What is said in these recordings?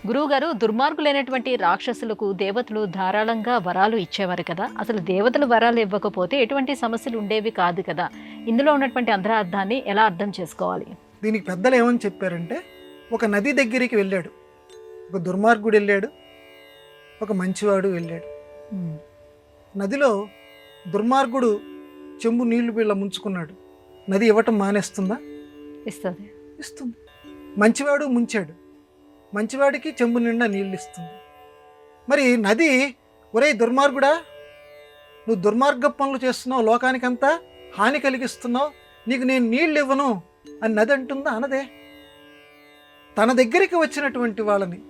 గురువుగారు, దుర్మార్గులైనటువంటి రాక్షసులకు దేవతలు ధారాళంగా వరాలు ఇచ్చేవారు కదా! అసలు దేవతలు వరాలు ఇవ్వకపోతే ఎటువంటి సమస్యలు ఉండేవి కాదు కదా! ఇందులో ఉన్నటువంటి అంతరార్థాన్ని ఎలా అర్థం చేసుకోవాలి? దీనికి పెద్దలు ఏమని చెప్పారంటే, ఒక నది దగ్గరికి వెళ్ళాడు. ఒక దుర్మార్గుడు వెళ్ళాడు, ఒక మంచివాడు వెళ్ళాడు. హ్మ్. నదిలో దుర్మార్గుడు చెంబు నీళ్లు వీళ్ళ ముంచుకున్నాడు. నది ఇవ్వటం మానేస్తుందా? ఇస్తది. ఇస్తుంది. మంచివాడు ముంచాడు, మంచివాడికి చెంబు నిండా నీళ్ళు ఇస్తుంది. మరి నది, ఒరేయ్ దుర్మార్గుడా, నువ్వు దుర్మార్గ పనులు చేస్తున్నావు, లోకానికంతా హాని కలిగిస్తున్నావు, నీకు నేను నీళ్ళు ఇవ్వను అని నది అంటుందా? అనదే. తన దగ్గరికి వచ్చినటువంటి వాళ్ళని,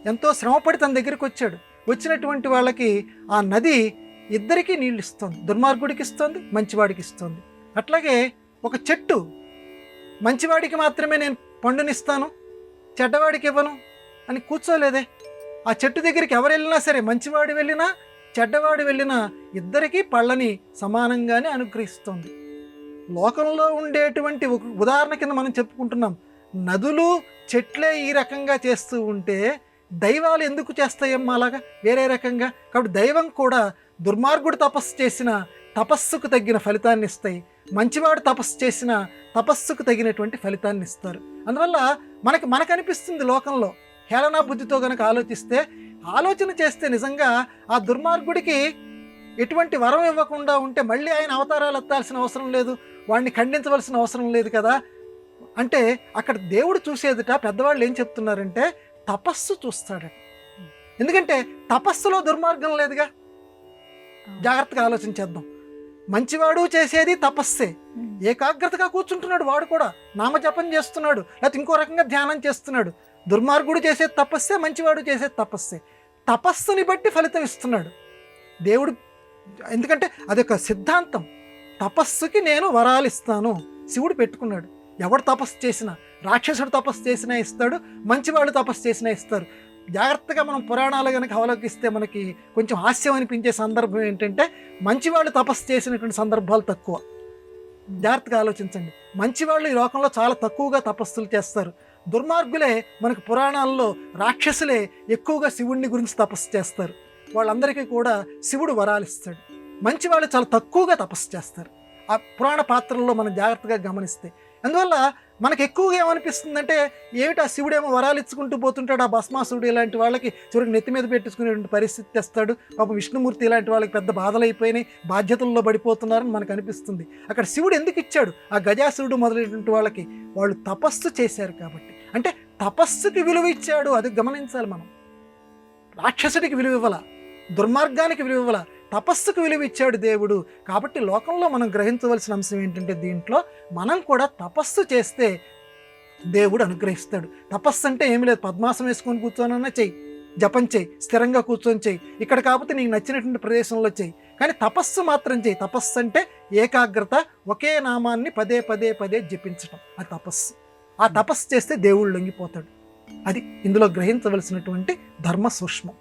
ఎంతో శ్రమపడి తన దగ్గరికి వచ్చాడు, వచ్చినటువంటి వాళ్ళకి ఆ నది ఇద్దరికీ నీళ్ళు ఇస్తుంది. దుర్మార్గుడికి ఇస్తుంది, మంచివాడికి ఇస్తుంది. అట్లాగే ఒక చెట్టు, మంచివాడికి మాత్రమే నేను పండునిస్తాను, చెడ్డవాడికి ఇవ్వను అని కూర్చోలేదే. ఆ చెట్టు దగ్గరికి ఎవరు వెళ్ళినా సరే, మంచివాడు వెళ్ళినా చెడ్డవాడు వెళ్ళినా ఇద్దరికీ పళ్ళని సమానంగానే అనుగ్రహిస్తుంది. లోకంలో ఉండేటువంటి ఉదాహరణ కింద మనం చెప్పుకుంటున్నాం. నదులు చెట్లే ఈ రకంగా చేస్తూ ఉంటే దైవాలు ఎందుకు చేస్తాయమ్మా అలాగా వేరే రకంగా? కాబట్టి దైవం కూడా దుర్మార్గుడు తపస్సు చేసిన తపస్సుకు తగ్గిన ఫలితాన్ని ఇస్తాయి, మంచివాడు తపస్సు చేసిన తపస్సుకు తగినటువంటి ఫలితాన్ని ఇస్తారు. అందువల్ల మనకు అనిపిస్తుంది, లోకంలో హేళనా బుద్ధితో కనుక ఆలోచన చేస్తే నిజంగా ఆ దుర్మార్గుడికి ఎటువంటి వరం ఇవ్వకుండా ఉంటే మళ్ళీ ఆయన అవతారాలు ఎత్తాల్సిన అవసరం లేదు, వాడిని ఖండించవలసిన అవసరం లేదు కదా. అంటే అక్కడ దేవుడు చూసేదిట పెద్దవాళ్ళు ఏం చెప్తున్నారంటే తపస్సు చూస్తాడట. ఎందుకంటే తపస్సులో దుర్మార్గం లేదుగా. జాగ్రత్తగా ఆలోచించేద్దాం. మంచివాడు చేసేది తపస్సే. ఏకాగ్రతగా కూర్చుంటున్నాడు, వాడు కూడా నామజపం చేస్తున్నాడు, లేకపోతే ఇంకో రకంగా ధ్యానం చేస్తున్నాడు. దుర్మార్గుడు చేసేది తపస్సే, మంచివాడు చేసేది తపస్సే. తపస్సుని బట్టి ఫలితం ఇస్తున్నాడు దేవుడు. ఎందుకంటే అదొక సిద్ధాంతం. తపస్సుకి నేను వరాలు ఇస్తాను శివుడు పెట్టుకున్నాడు. ఎవడు తపస్సు చేసినా, రాక్షసుడు తపస్సు చేసినా ఇస్తాడు, మంచివాడు తపస్సు చేసినా ఇస్తారు. జాగ్రత్తగా మనం పురాణాలు కనుక అవలోకిస్తే మనకి కొంచెం హాస్యం అనిపించే సందర్భం ఏంటంటే, మంచివాళ్ళు తపస్సు చేసినటువంటి సందర్భాలు తక్కువ. జాగ్రత్తగా ఆలోచించండి. మంచివాళ్ళు ఈ లోకంలో చాలా తక్కువగా తపస్సులు చేస్తారు. దుర్మార్గులే మనకు పురాణాల్లో, రాక్షసులే ఎక్కువగా శివుడిని గురించి తపస్సు చేస్తారు. వాళ్ళందరికీ కూడా శివుడు వరాలు ఇస్తాడు. మంచివాళ్ళు చాలా తక్కువగా తపస్సు చేస్తారు ఆ పురాణ పాత్రల్లో మనం జాగ్రత్తగా గమనిస్తే. అందువల్ల మనకు ఎక్కువగా ఏమనిపిస్తుందంటే, ఏమిటి ఆ శివుడేమో వరాలు ఇచ్చుకుంటూ పోతుంటాడు, ఆ భస్మాసుడు ఇలాంటి వాళ్ళకి చివరికి నెత్తి మీద పెట్టించుకునేటువంటి పరిస్థితి తెస్తాడు. పాపం విష్ణుమూర్తి ఇలాంటి వాళ్ళకి పెద్ద బాధలు అయిపోయినాయి, బాధ్యతల్లో పడిపోతున్నారని మనకు అనిపిస్తుంది. అక్కడ శివుడు ఎందుకు ఇచ్చాడు? ఆ గజాసురుడు మొదలైనటువంటి వాళ్ళకి వాళ్ళు తపస్సు చేశారు కాబట్టి. అంటే తపస్సుకి విలువ ఇచ్చాడు, అది గమనించాలి మనం. రాక్షసుడికి విలువ ఇవ్వాల, దుర్మార్గానికి విలువ ఇవ్వాల, తపస్సుకు విలువ ఇచ్చాడు దేవుడు. కాబట్టి లోకంలో మనం గ్రహించవలసిన అంశం ఏంటంటే, దీంట్లో మనం కూడా తపస్సు చేస్తే దేవుడు అనుగ్రహిస్తాడు. తపస్సు అంటే ఏమి లేదు, పద్మాసనం వేసుకొని కూర్చోనన్నా చెయ్యి, జపం చెయ్యి, స్థిరంగా కూర్చొని చెయ్యి, ఇక్కడ కాకపోతే నీకు నచ్చినటువంటి ప్రదేశంలో చెయ్యి, కానీ తపస్సు మాత్రం చెయ్యి. తపస్సు అంటే ఏకాగ్రత, ఒకే నామాన్ని పదే పదే పదే జపించటం, అది తపస్సు. ఆ తపస్సు చేస్తే దేవుడు లొంగిపోతాడు. అది ఇందులో గ్రహించవలసినటువంటి ధర్మ సూక్ష్మం.